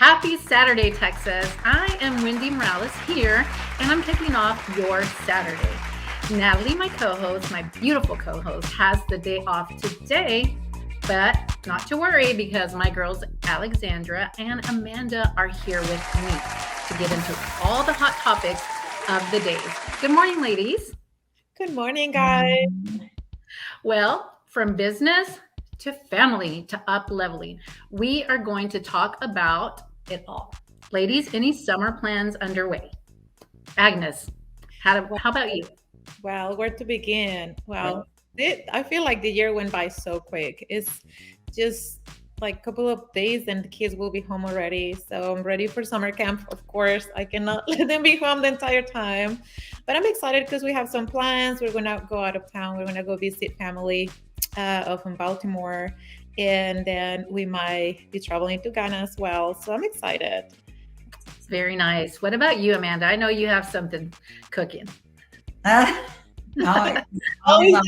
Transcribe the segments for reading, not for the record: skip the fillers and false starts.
Happy Saturday, Texas. I am Wendy Morales here, and I'm kicking off your Saturday. Natalie, my co-host, my beautiful co-host, has the day off today, but not to worry because my girls Alexandra and Amanda are here with me to get into all the hot topics of the day. Good morning, ladies. Good morning, guys. Well, from business to family to up leveling, we are going to talk about it all. Ladies, any summer plans underway? Agnes, Well, how about you? where to begin? I feel like the year went by so quick. It's just like a couple of days and the kids will be home already. So I'm ready for summer camp. Of course, I cannot let them be home the entire time. But I'm excited because we have some plans. We're going to go out of town. We're going to go visit family up in Baltimore. And then we might be traveling to Ghana as well. So I'm excited. It's very nice. What about you, Amanda? I know you have something cooking. Always, Always. on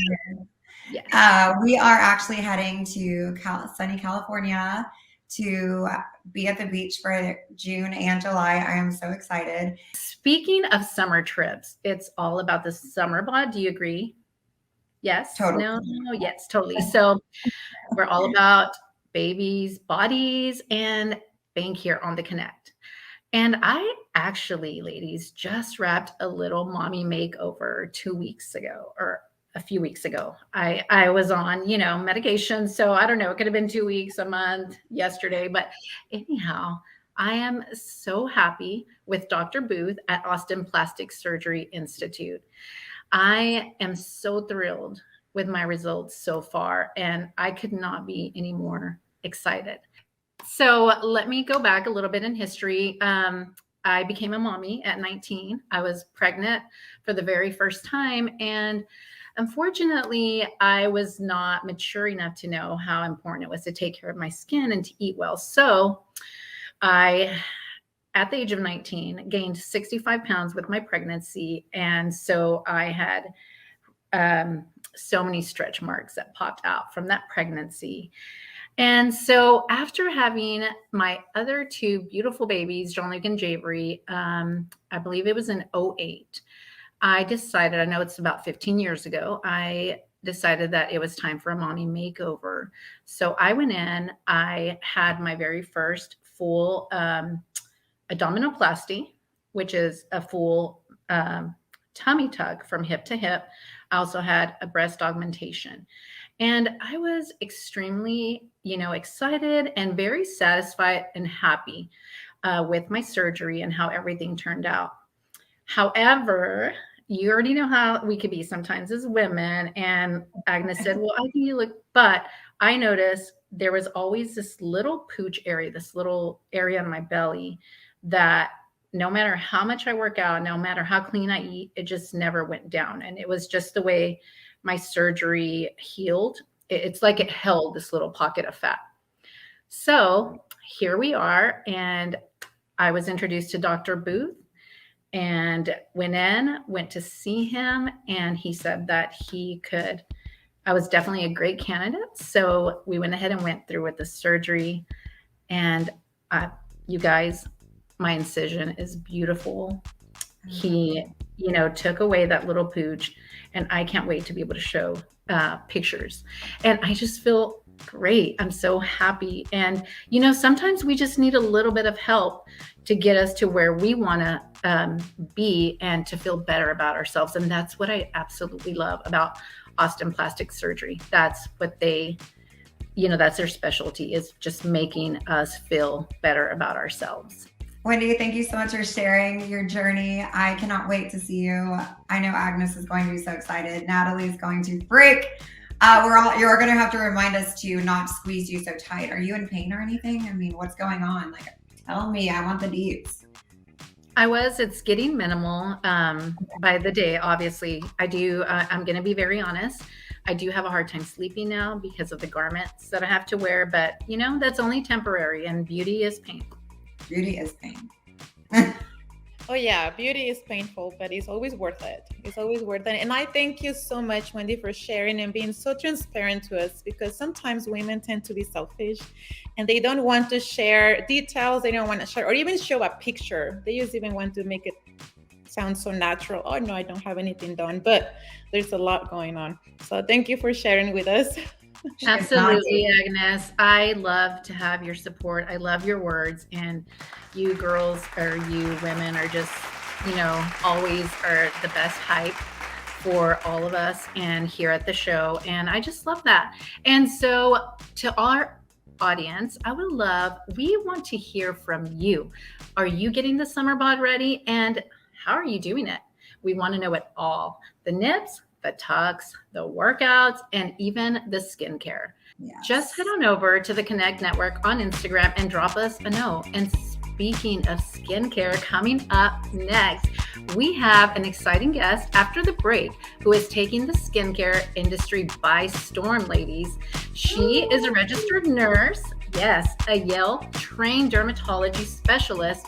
here. We are actually heading to sunny California to be at the beach for June and July. I am so excited. Speaking of summer trips, it's all about the summer bod. Do you agree? Yes? Totally. No? Yes, totally. So we're all about babies, bodies, and being here on the Connect. And I actually, ladies, just wrapped a little mommy makeover 2 weeks ago or a few weeks ago. I was on, medication. So I don't know, it could have been 2 weeks, a month, yesterday. But anyhow, I am so happy with Dr. Booth at Austin Plastic Surgery Institute. I am so thrilled with my results so far, and I could not be any more excited. So let me go back a little bit in history. I became a mommy at 19. I was pregnant for the very first time. And unfortunately, I was not mature enough to know how important it was to take care of my skin and to eat well. So I, at the age of 19, gained 65 pounds with my pregnancy. And so I had so many stretch marks that popped out from that pregnancy. And so after having my other two beautiful babies, John Luke and Javery, I believe it was in 2008, I decided, I know it's about 15 years ago, I decided that it was time for a mommy makeover. So I went in, I had my very first full abdominoplasty, which is a full tummy tuck from hip to hip. I also had a breast augmentation. And I was extremely, excited and very satisfied and happy with my surgery and how everything turned out. However, you already know how we could be sometimes as women. And Agnes said, well, I think you look, but I noticed there was always this little pooch area, this little area on my belly that no matter how much I work out, no matter how clean I eat, it just never went down. And it was just the way my surgery healed. It's like it held this little pocket of fat. So here we are. And I was introduced to Dr. Booth and went to see him. And he said that I was definitely a great candidate. So we went ahead and went through with the surgery. And you guys, my incision is beautiful. He, took away that little pooch, and I can't wait to be able to show pictures. And I just feel great. I'm so happy. And, sometimes we just need a little bit of help to get us to where we want to be and to feel better about ourselves. And that's what I absolutely love about Austin Plastic Surgery. That's what that's their specialty, is just making us feel better about ourselves. Wendy, thank you so much for sharing your journey. I cannot wait to see you. I know Agnes is going to be so excited. Natalie's going to freak. You're going to have to remind us to not squeeze you so tight. Are you in pain or anything? I mean, what's going on? Like, tell me, I want the deets. It's getting minimal by the day. Obviously, I do. I'm going to be very honest. I do have a hard time sleeping now because of the garments that I have to wear, but that's only temporary, and beauty is pain. Beauty is pain. Oh yeah, beauty is painful, but it's always worth it. It's always worth it. And I thank you so much, Wendy, for sharing and being so transparent to us, because sometimes women tend to be selfish and they don't want to share details. They don't want to share or even show a picture. They just even want to make it sound so natural. Oh no, I don't have anything done, but there's a lot going on. So thank you for sharing with us. Absolutely, Agnes. I love to have your support. I love your words, and you girls or you women are just, always are the best hype for all of us and here at the show. And I just love that. And so, to our audience, we want to hear from you. Are you getting the summer bod ready? And how are you doing it? We want to know it all, the nips, the tucks, the workouts, and even the skincare. Yes. Just head on over to the Connect Network on Instagram and drop us a note. And speaking of skincare, coming up next, we have an exciting guest after the break who is taking the skincare industry by storm, ladies. She is a registered nurse, yes, a Yale-trained dermatology specialist,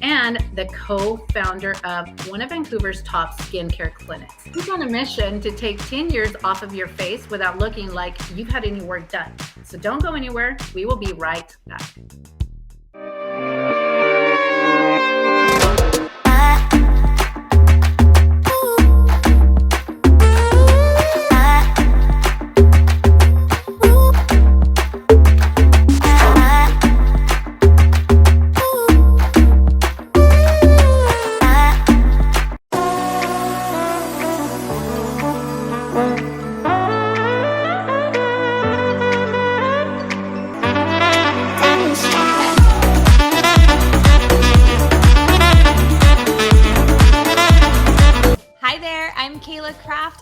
and the co-founder of one of Vancouver's top skincare clinics. She's on a mission to take 10 years off of your face without looking like you've had any work done. So don't go anywhere. We will be right back.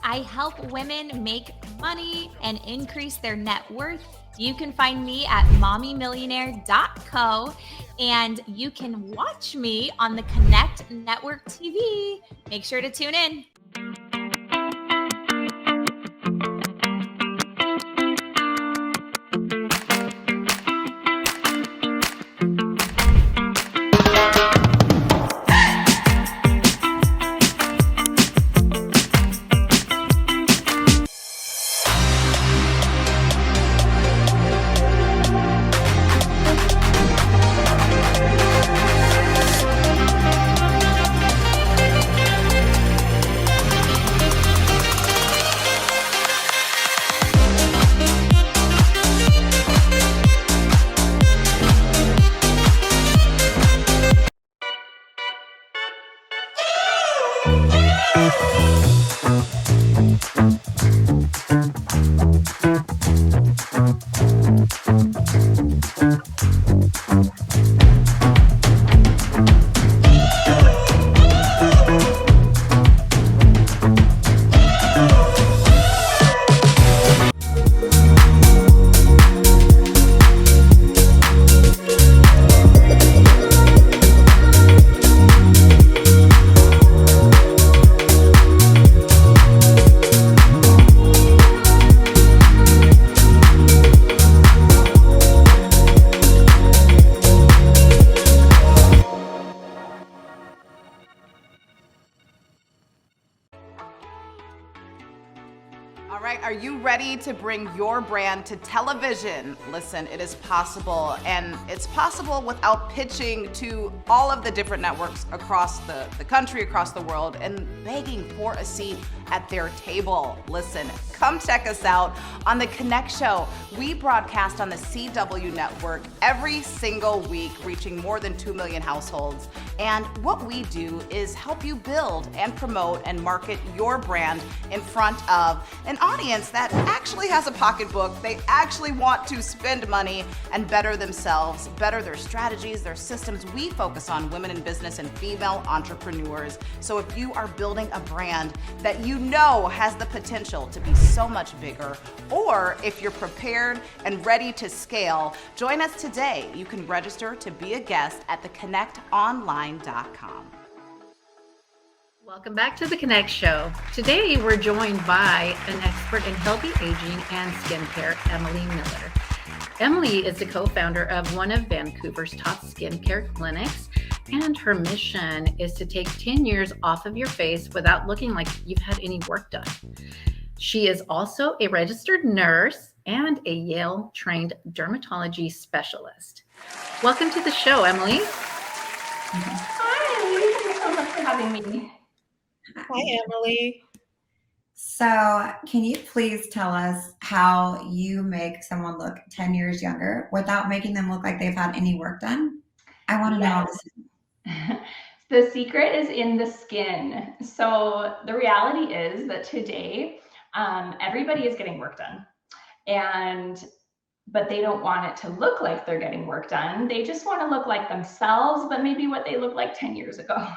I help women make money and increase their net worth. You can find me at mommymillionaire.co, and you can watch me on the Connect Network TV. Make sure to tune in. All right, are you ready to bring your brand to television? Listen, it is possible, and it's possible without pitching to all of the different networks across the country, across the world, and begging for a seat at their table. Listen, come check us out on The Connect Show. We broadcast on the CW network every single week, reaching more than 2 million households. And what we do is help you build and promote and market your brand in front of an audience that actually has a pocketbook. They actually want to spend money and better themselves, better their strategies, their systems. We focus on women in business and female entrepreneurs. So if you are building a brand that you know has the potential to be so much bigger, or if you're prepared and ready to scale, join us today. You can register to be a guest at theconnectonline.com. Welcome back to The Connect Show. Today, we're joined by an expert in healthy aging and skincare, Emily Miller. Emily is the co-founder of one of Vancouver's top skincare clinics, And her mission is to take 10 years off of your face without looking like you've had any work done. She is also a registered nurse and a Yale-trained dermatology specialist. Welcome to the show, Emily. Hi, thanks so much for having me. Hi, Emily. So, can you please tell us how you make someone look 10 years younger without making them look like they've had any work done? I want to know all this. The secret is in the skin. So the reality is that today, everybody is getting work done, but they don't want it to look like they're getting work done. They just want to look like themselves, but maybe what they looked like 10 years ago.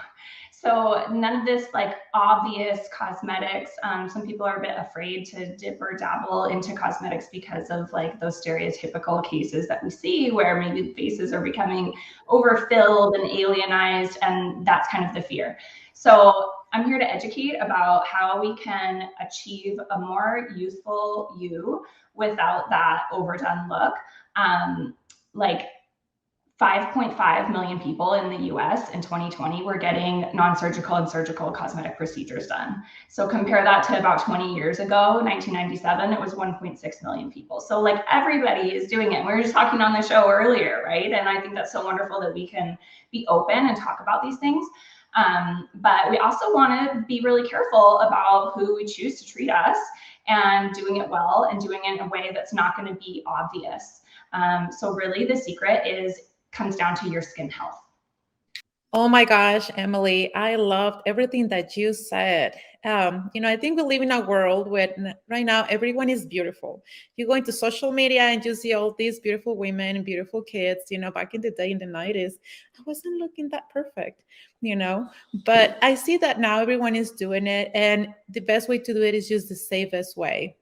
So none of this like obvious cosmetics. Some people are a bit afraid to dip or dabble into cosmetics because of like those stereotypical cases that we see where maybe the faces are becoming overfilled and alienized, and that's kind of the fear. So I'm here to educate about how we can achieve a more youthful you without that overdone look. Like 5.5 million people in the US in 2020 were getting non-surgical and surgical cosmetic procedures done. So compare that to about 20 years ago, 1997, it was 1.6 million people. So like everybody is doing it. We were just talking on the show earlier, right? And I think that's so wonderful that we can be open and talk about these things. But we also want to be really careful about who we choose to treat us and doing it well and doing it in a way that's not going to be obvious. So really the secret comes down to your skin health. Oh my gosh, Emily, I loved everything that you said. I think we live in a world where right now everyone is beautiful. You go into social media and you see all these beautiful women and beautiful kids. Back in the day in the 90s, I wasn't looking that perfect, but I see that now everyone is doing it. And the best way to do it is just the safest way.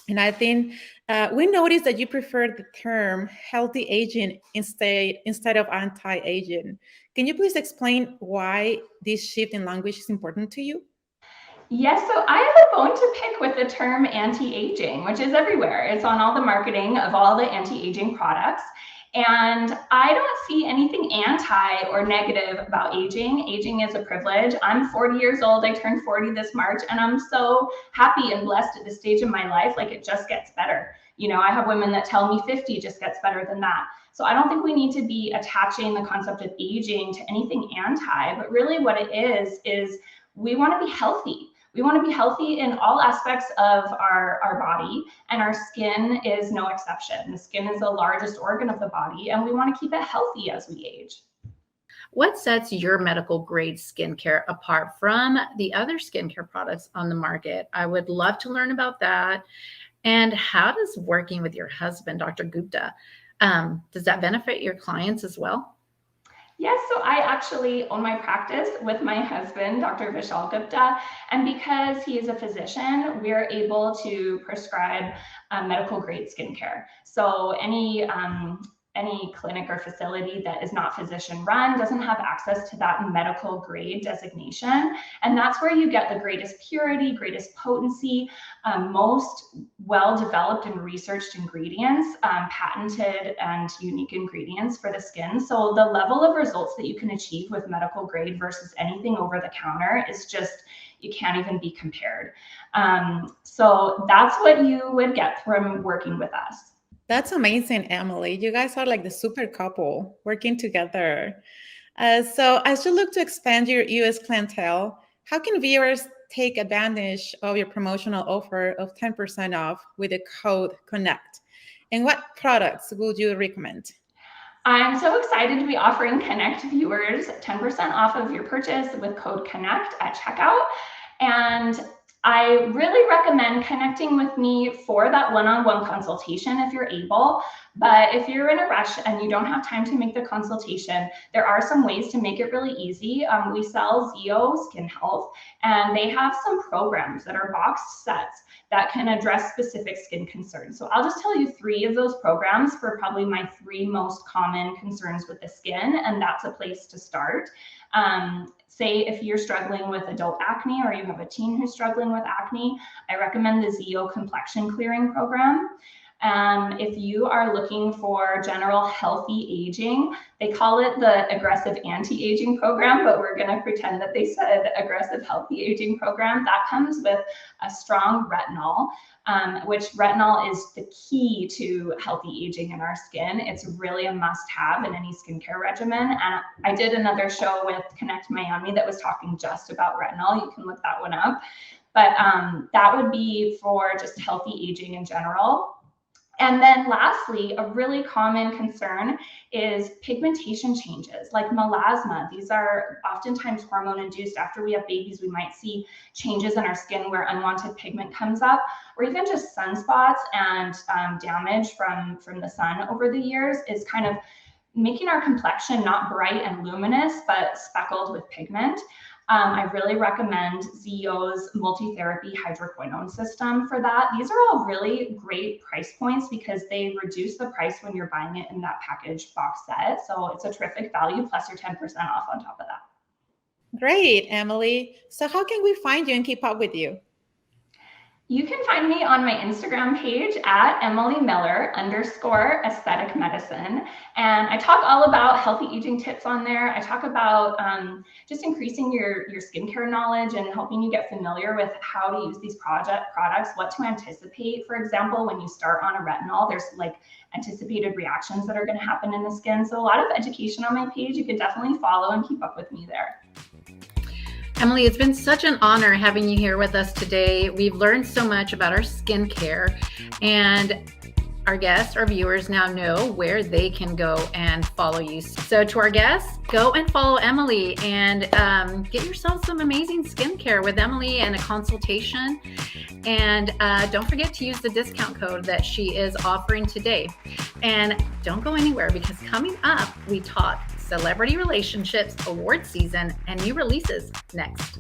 And I think we noticed that you prefer the term healthy aging instead of anti-aging. Can you please explain why this shift in language is important to you? Yes, so I have a bone to pick with the term anti-aging, which is everywhere. It's on all the marketing of all the anti-aging products. And I don't see anything anti or negative about aging. Aging is a privilege. I'm 40 years old. I turned 40 this March, and I'm so happy and blessed at this stage in my life. Like it just gets better. I have women that tell me 50 just gets better than that. So I don't think we need to be attaching the concept of aging to anything anti, but really what it is we want to be healthy. We want to be healthy in all aspects of our body, and our skin is no exception. The skin is the largest organ of the body, and we want to keep it healthy as we age. What sets your medical grade skincare apart from the other skincare products on the market? I would love to learn about that. And how does working with your husband, Dr. Gupta, does that benefit your clients as well? Yes, so I actually own my practice with my husband, Dr. Vishal Gupta, and because he is a physician, we're able to prescribe medical grade skincare. So any clinic or facility that is not physician run doesn't have access to that medical grade designation. And that's where you get the greatest purity, greatest potency, most well-developed and researched ingredients, patented and unique ingredients for the skin. So the level of results that you can achieve with medical grade versus anything over the counter is just, you can't even be compared. So that's what you would get from working with us. That's amazing, Emily. You guys are like the super couple working together. So as you look to expand your US clientele, how can viewers take advantage of your promotional offer of 10% off with the code CONNECT? And what products would you recommend? I'm so excited to be offering Connect viewers 10% off of your purchase with code CONNECT at checkout. And I really recommend connecting with me for that one-on-one consultation if you're able. But if you're in a rush and you don't have time to make the consultation, there are some ways to make it really easy. We sell Zeo Skin Health, and they have some programs that are boxed sets that can address specific skin concerns. So I'll just tell you 3 of those programs for probably my 3 most common concerns with the skin, and that's a place to start. Say if you're struggling with adult acne or you have a teen who's struggling with acne, I recommend the Zeo Complexion Clearing Program. If you are looking for general healthy aging, they call it the aggressive anti-aging program, but we're going to pretend that they said aggressive healthy aging program. That comes with a strong retinol, which retinol is the key to healthy aging in our skin. It's really a must-have in any skincare regimen. And I did another show with Connect Miami that was talking just about retinol. You can look that one up. But that would be for just healthy aging in general. And then lastly, a really common concern is pigmentation changes like melasma. These are oftentimes hormone induced. After we have babies, we might see changes in our skin where unwanted pigment comes up, or even just sunspots and damage from the sun over the years is kind of making our complexion not bright and luminous, but speckled with pigment. I really recommend ZO's multi-therapy hydroquinone system for that. These are all really great price points because they reduce the price when you're buying it in that package box set. So it's a terrific value, plus you're 10% off on top of that. Great, Emily. So how can we find you and keep up with you? You can find me on my Instagram page at @EmilyMiller_aesthetic medicine. And I talk all about healthy aging tips on there. I talk about just increasing your skincare knowledge and helping you get familiar with how to use these products, what to anticipate. For example, when you start on a retinol, there's like anticipated reactions that are going to happen in the skin. So a lot of education on my page. You can definitely follow and keep up with me there. Emily, it's been such an honor having you here with us today. We've learned so much about our skincare, and our guests, our viewers now know where they can go and follow you. So to our guests, go and follow Emily and get yourself some amazing skincare with Emily and a consultation. And don't forget to use the discount code that she is offering today. And don't go anywhere, because coming up, we talk celebrity relationships, award season, and new releases next.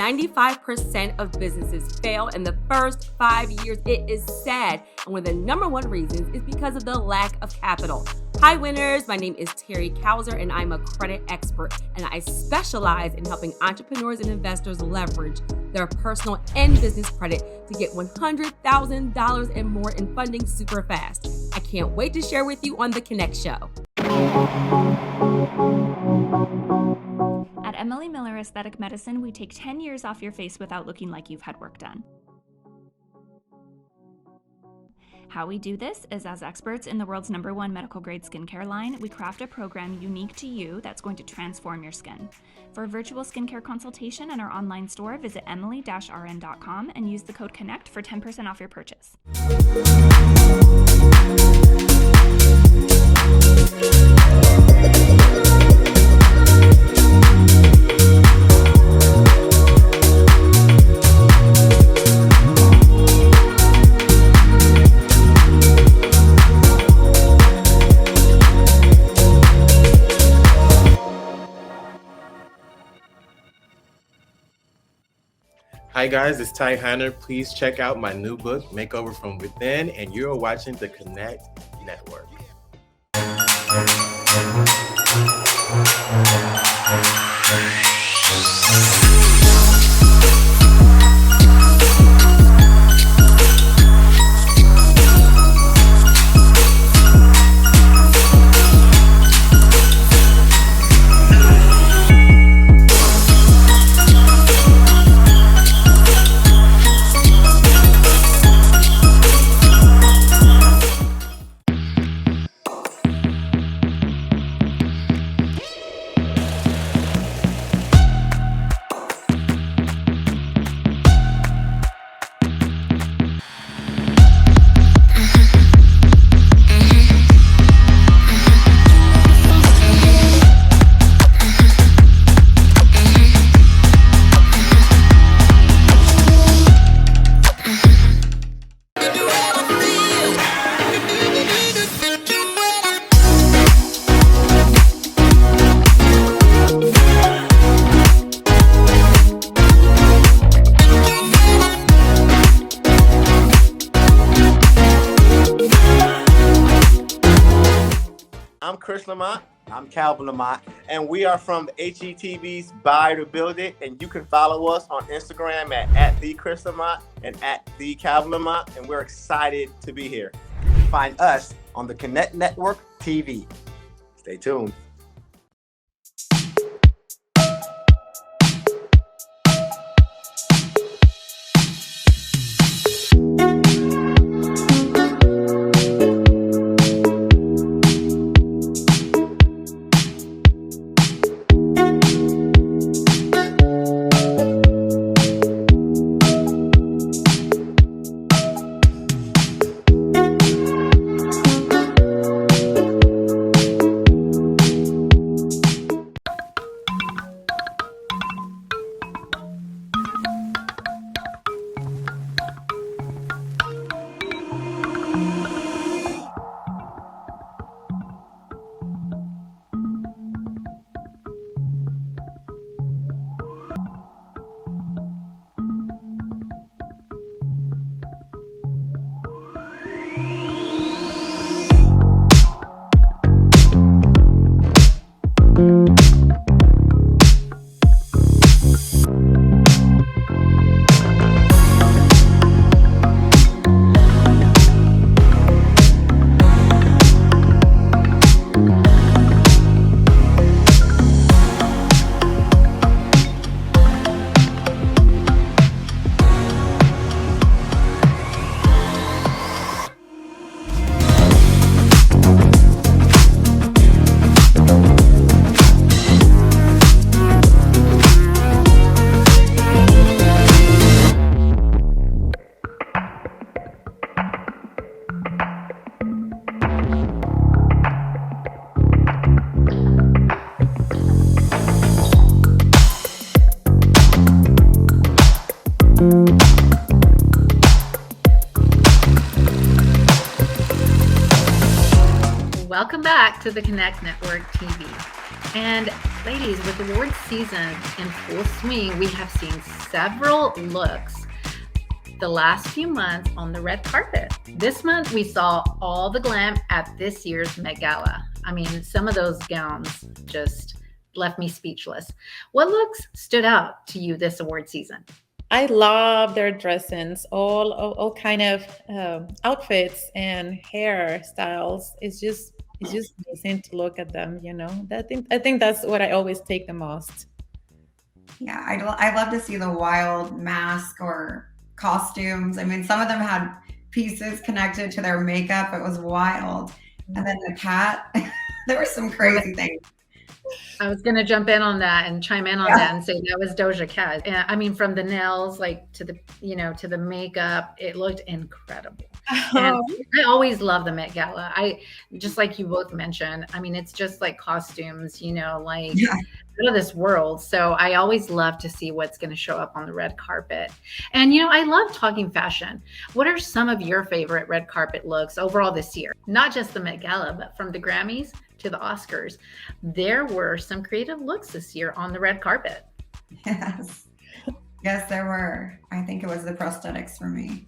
95% of businesses fail in the first 5 years. It is sad. And one of the number one reasons is because of the lack of capital. Hi winners, my name is Terry Kauser and I'm a credit expert, and I specialize in helping entrepreneurs and investors leverage their personal and business credit to get $100,000 and more in funding super fast. I can't wait to share with you on The Connect Show. At Emily Miller Aesthetic Medicine, we take 10 years off your face without looking like you've had work done. How we do this is, as experts in the world's #1 medical grade skincare line, we craft a program unique to you that's going to transform your skin. For a virtual skincare consultation in our online store, visit emily-rn.com and use the code CONNECT for 10% off your purchase. Hi guys, it's Ty Hanner. Please check out my new book, Makeover from Within, and you're watching the Connect Network. Chris Lamont. I'm Calvin Lamont, and we are from HETV's Buy to Build It, and you can follow us on Instagram at the Chris Lamont and at the Calvin Lamont, and we're excited to be here. Find us on the Connect Network TV. Stay tuned. Welcome back to the Connect Network TV. And ladies, with award season in full swing, we have seen several looks the last few months on the red carpet. This month, we saw all the glam at this year's Met Gala. I mean, some of those gowns just left me speechless. What looks stood out to you this award season? I love their dressings, all kind of outfits and hairstyles. It's just amazing to look at them. You know, I think that's what I always take the most. Yeah, I love to see the wild mask or costumes. I mean, some of them had pieces connected to their makeup. It was wild. And then the cat, there were some crazy things. I was going to jump in on that and chime in on that and say that was Doja Cat. And I mean, from the nails, like to the, to the makeup, it looked incredible. And I always love the Met Gala. Just like you both mentioned, I mean, it's just like costumes, like out of this world. So I always love to see what's going to show up on the red carpet. And, I love talking fashion. What are some of your favorite red carpet looks overall this year? Not just the Met Gala, but from the Grammys to the Oscars. There were some creative looks this year on the red carpet. Yes, there were. I think it was the prosthetics for me.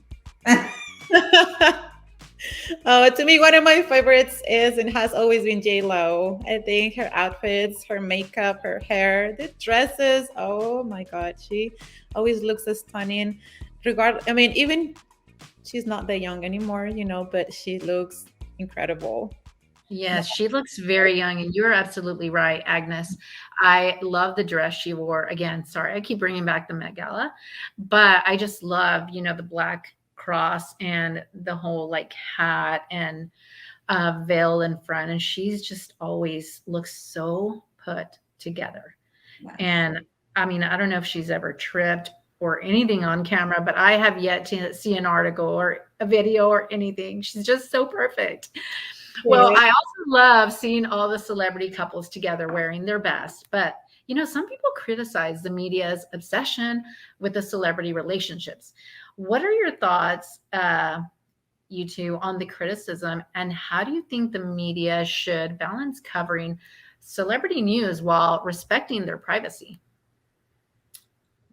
Oh, to me, one of my favorites is and has always been J-Lo. I think her outfits, her makeup, her hair, the dresses. Oh my God, she always looks so stunning. Even she's not that young anymore, but she looks incredible. Yes, she looks very young, and you're absolutely right, Agnes. I love the dress she wore. Again, sorry, I keep bringing back the Met Gala, but I just love, the black cross and the whole hat and veil in front. And she's just always looks so put together. Yes. And I mean, I don't know if she's ever tripped or anything on camera, but I have yet to see an article or a video or anything. She's just so perfect. Well, I also love seeing all the celebrity couples together wearing their best. But, some people criticize the media's obsession with the celebrity relationships. What are your thoughts, you two, on the criticism? And how do you think the media should balance covering celebrity news while respecting their privacy?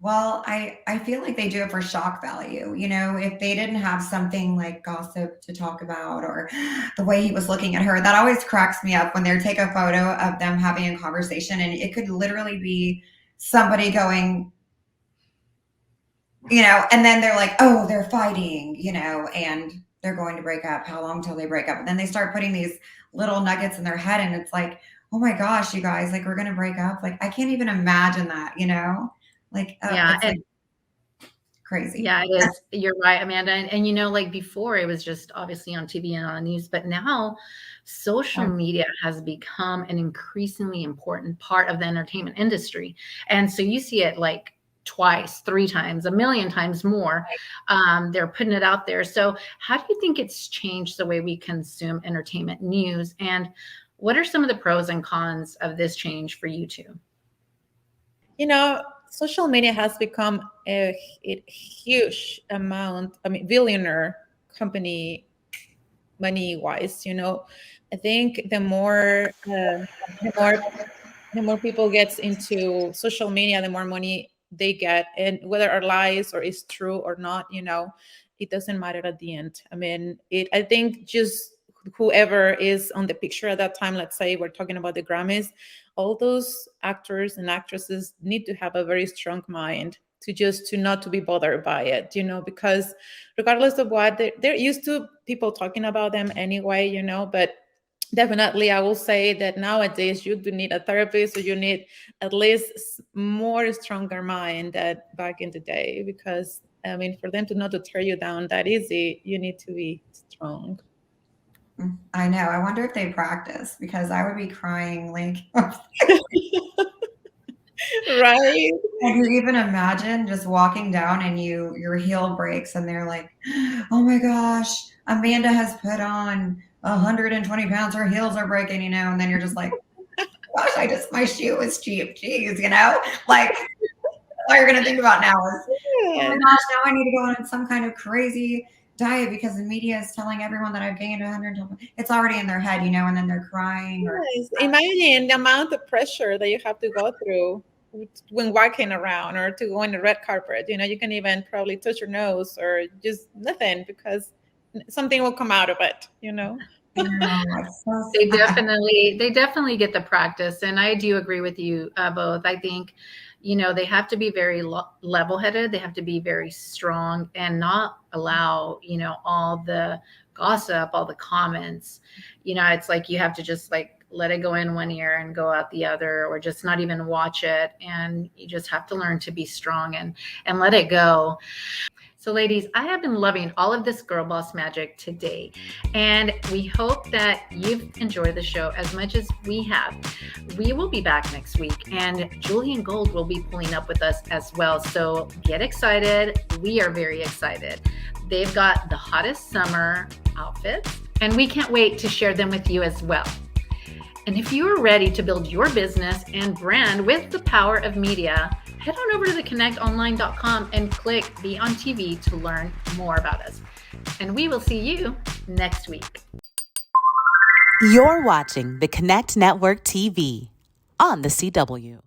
Well, I feel like they do it for shock value. You know, if they didn't have something like gossip to talk about or the way he was looking at her, that always cracks me up when they take a photo of them having a conversation and it could literally be somebody going, you know, and then they're like, oh, they're fighting, you know, and they're going to break up. How long till they break up? And then they start putting these little nuggets in their head and it's like, oh my gosh, you guys, like we're going to break up. Like I can't even imagine that, you know? Like Yeah, it's like crazy. yeah, it is. You're right, Amanda. And you know, like before, it was just obviously on TV and on the news, but now social media has become an increasingly important part of the entertainment industry. And so you see it like twice, three times, a million times more. They're putting it out there. So, how do you think it's changed the way we consume entertainment news? And what are some of the pros and cons of this change for you two? You know, social media has become a huge amount, I mean, billionaire company money wise, you know. I think the more people gets into social media, the more money they get, and whether our lies or is true or not, you know, it doesn't matter at the end. I mean, I think just whoever is on the picture at that time, let's say we're talking about the Grammys, all those actors and actresses need to have a very strong mind to not to be bothered by it, you know, because regardless of what, they're used to people talking about them anyway, you know. But definitely I will say that nowadays you do need a therapist, or you need at least more stronger mind than back in the day, because I mean, for them to not to tear you down that easy, you need to be strong. I know. I wonder if they practice because I would be crying like Right. Can you even imagine just walking down and your heel breaks and they're like, oh my gosh, Amanda has put on 120 pounds, her heels are breaking, you know, and then you're just like, gosh, my shoe was cheap. Jeez, you know? Like all you're gonna think about now is, oh my gosh, now I need to go on some kind of crazy diet because the media is telling everyone that I've gained 120. It's already in their head, you know, and then they're crying. Or Yes. Imagine the amount of pressure that you have to go through when walking around or to go on the red carpet. You know, you can even probably touch your nose or just nothing because something will come out of it, you know. They definitely get the practice, and I do agree with you both. I think, you know, they have to be very level-headed. They have to be very strong and not allow, you know, all the gossip, all the comments. You know, it's like you have to just like let it go in one ear and go out the other, or just not even watch it. And you just have to learn to be strong and let it go. So ladies, I have been loving all of this girl boss magic today, and we hope that you've enjoyed the show as much as we have. We will be back next week, and Julian Gold will be pulling up with us as well. So get excited. We are very excited. They've got the hottest summer outfits, and we can't wait to share them with you as well. And if you are ready to build your business and brand with the power of media, head on over to theconnectonline.com and click Be on TV to learn more about us. And we will see you next week. You're watching the Connect Network TV on the CW.